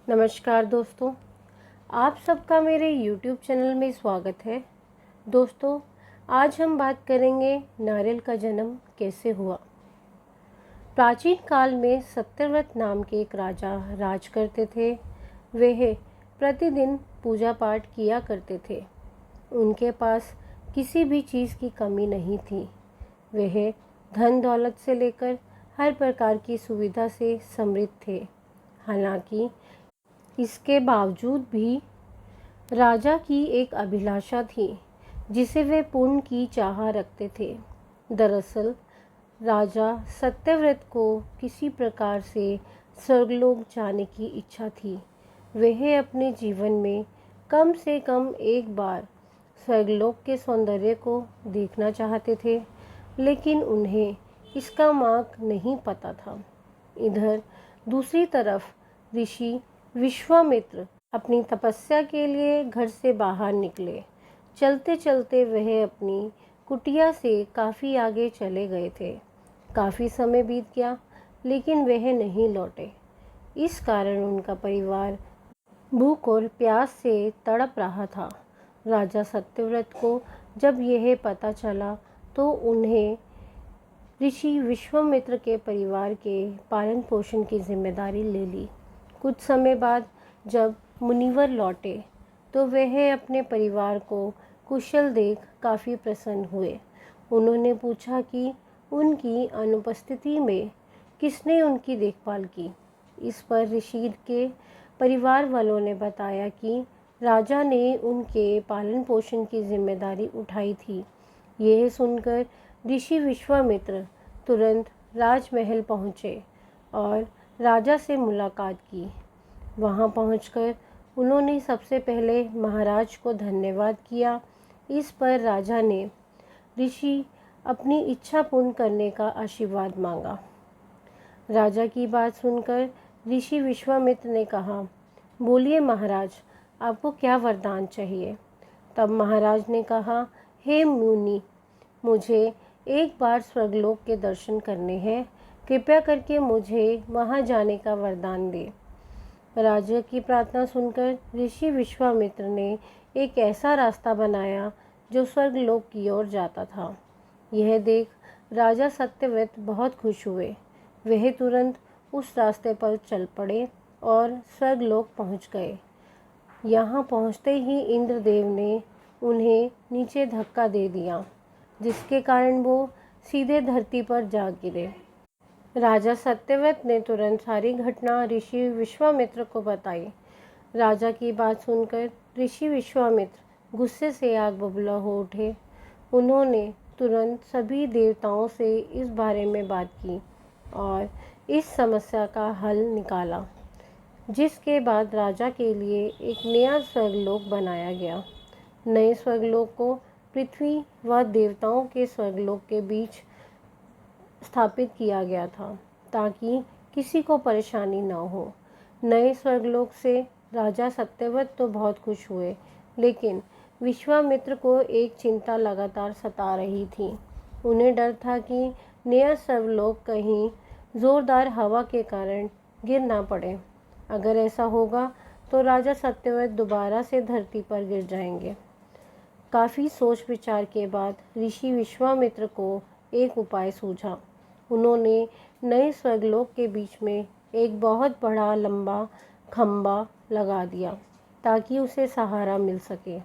नमस्कार दोस्तों, आप सबका मेरे YouTube चैनल में स्वागत है। दोस्तों, आज हम बात करेंगे नारियल का जन्म कैसे हुआ। प्राचीन काल में सत्यव्रत नाम के एक राजा राज करते थे। वह प्रतिदिन पूजा पाठ किया करते थे। उनके पास किसी भी चीज़ की कमी नहीं थी। वह धन दौलत से लेकर हर प्रकार की सुविधा से समृद्ध थे। हालांकि इसके बावजूद भी राजा की एक अभिलाषा थी जिसे वे पूर्ण की चाह रखते थे। दरअसल राजा सत्यव्रत को किसी प्रकार से स्वर्गलोक जाने की इच्छा थी। वह अपने जीवन में कम से कम एक बार स्वर्गलोक के सौंदर्य को देखना चाहते थे, लेकिन उन्हें इसका मार्ग नहीं पता था। इधर दूसरी तरफ ऋषि विश्वामित्र अपनी तपस्या के लिए घर से बाहर निकले। चलते चलते वह अपनी कुटिया से काफ़ी आगे चले गए थे। काफ़ी समय बीत गया, लेकिन वह नहीं लौटे। इस कारण उनका परिवार भूख और प्यास से तड़प रहा था। राजा सत्यव्रत को जब यह पता चला तो उन्हें ऋषि विश्वामित्र के परिवार के पालन पोषण की जिम्मेदारी ले ली। कुछ समय बाद जब मुनिवर लौटे तो वह अपने परिवार को कुशल देख काफ़ी प्रसन्न हुए। उन्होंने पूछा कि उनकी अनुपस्थिति में किसने उनकी देखभाल की। इस पर ऋषि के परिवार वालों ने बताया कि राजा ने उनके पालन पोषण की जिम्मेदारी उठाई थी। यह सुनकर ऋषि विश्वामित्र तुरंत राजमहल पहुँचे और राजा से मुलाकात की। वहां पहुंचकर उन्होंने सबसे पहले महाराज को धन्यवाद किया। इस पर राजा ने ऋषि अपनी इच्छा पूर्ण करने का आशीर्वाद मांगा। राजा की बात सुनकर ऋषि विश्वामित्र ने कहा, बोलिए महाराज, आपको क्या वरदान चाहिए। तब महाराज ने कहा, हे मुनि, मुझे एक बार स्वर्गलोक के दर्शन करने हैं। कृपया करके मुझे वहां जाने का वरदान दे। राजा की प्रार्थना सुनकर ऋषि विश्वामित्र ने एक ऐसा रास्ता बनाया जो स्वर्गलोक की ओर जाता था। यह देख राजा सत्यव्रत बहुत खुश हुए। वह तुरंत उस रास्ते पर चल पड़े और स्वर्गलोक पहुंच गए। यहाँ पहुँचते ही इंद्रदेव ने उन्हें नीचे धक्का दे दिया, जिसके कारण वो सीधे धरती पर जा गिरे। राजा सत्यव्रत ने तुरंत सारी घटना ऋषि विश्वामित्र को बताई। राजा की बात सुनकर ऋषि विश्वामित्र गुस्से से आग बबूला हो उठे। उन्होंने तुरंत सभी देवताओं से इस बारे में बात की और इस समस्या का हल निकाला, जिसके बाद राजा के लिए एक नया स्वर्गलोक बनाया गया। नए स्वर्गलोक को पृथ्वी व देवताओं के स्वर्गलोक के बीच स्थापित किया गया था, ताकि किसी को परेशानी न हो। नए स्वर्गलोक से राजा सत्यव्रत तो बहुत खुश हुए, लेकिन विश्वामित्र को एक चिंता लगातार सता रही थी। उन्हें डर था कि नया स्वर्गलोक कहीं जोरदार हवा के कारण गिर ना पड़े। अगर ऐसा होगा तो राजा सत्यव्रत दोबारा से धरती पर गिर जाएंगे। काफ़ी सोच विचार के बाद ऋषि विश्वामित्र को एक उपाय सूझा। उन्होंने नए स्वर्गलोक के बीच में एक बहुत बड़ा लंबा खंबा लगा दिया ताकि उसे सहारा मिल सके।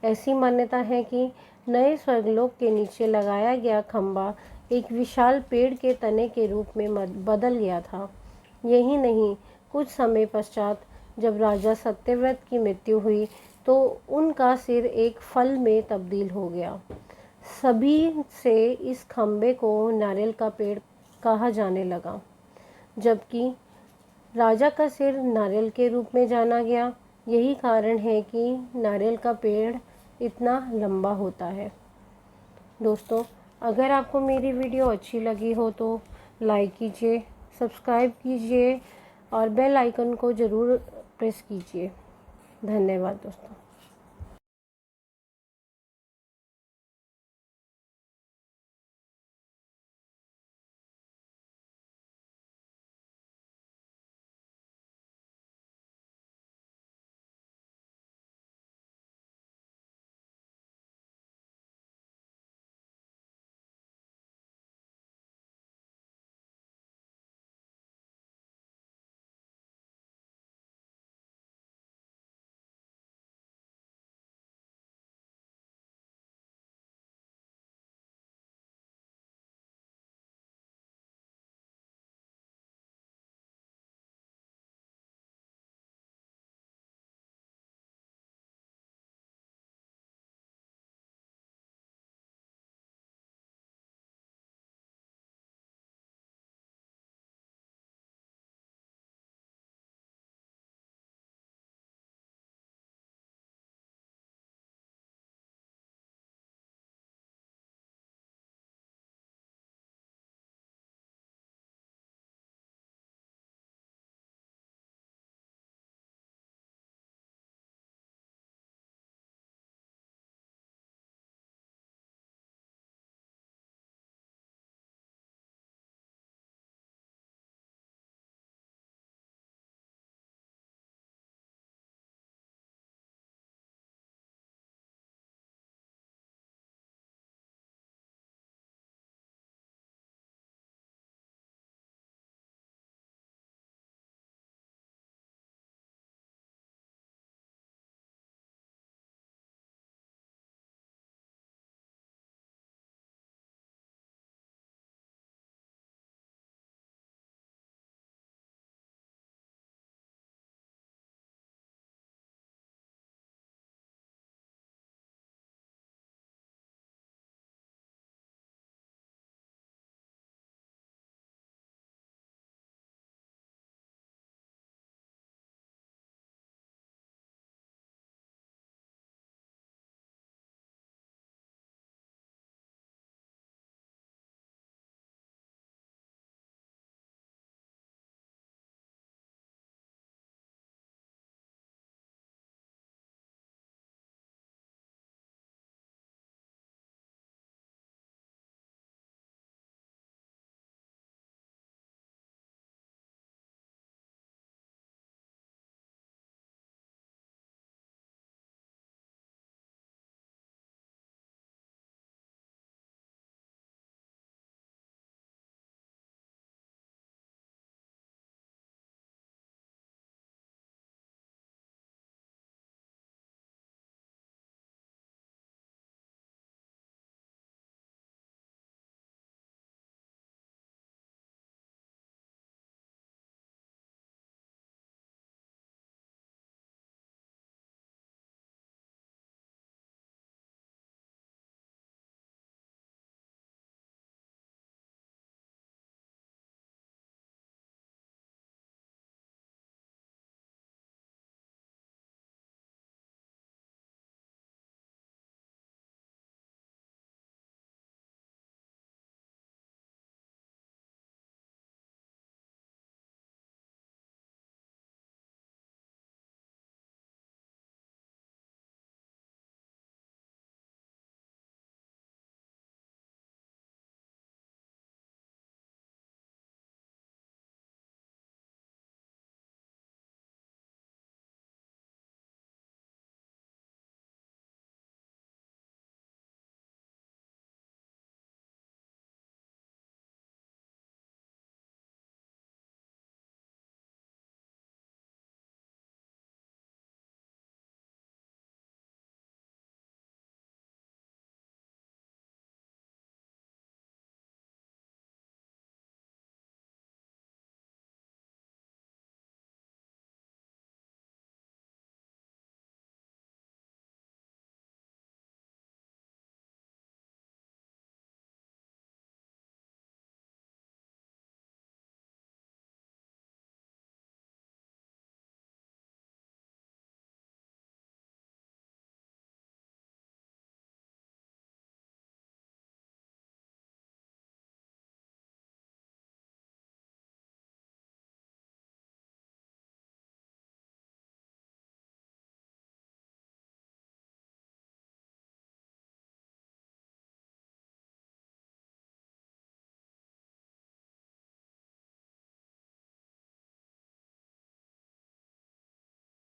ऐसी मान्यता है कि नए स्वर्गलोक के नीचे लगाया गया खंबा एक विशाल पेड़ के तने के रूप में बदल गया था। यही नहीं, कुछ समय पश्चात जब राजा सत्यव्रत की मृत्यु हुई तो उनका सिर एक फल में तब्दील हो गया। सभी से इस खंबे को नारियल का पेड़ कहा जाने लगा, जबकि राजा का सिर नारियल के रूप में जाना गया। यही कारण है कि नारियल का पेड़ इतना लंबा होता है। दोस्तों, अगर आपको मेरी वीडियो अच्छी लगी हो तो लाइक कीजिए, सब्सक्राइब कीजिए और बेल आइकन को ज़रूर प्रेस कीजिए। धन्यवाद दोस्तों।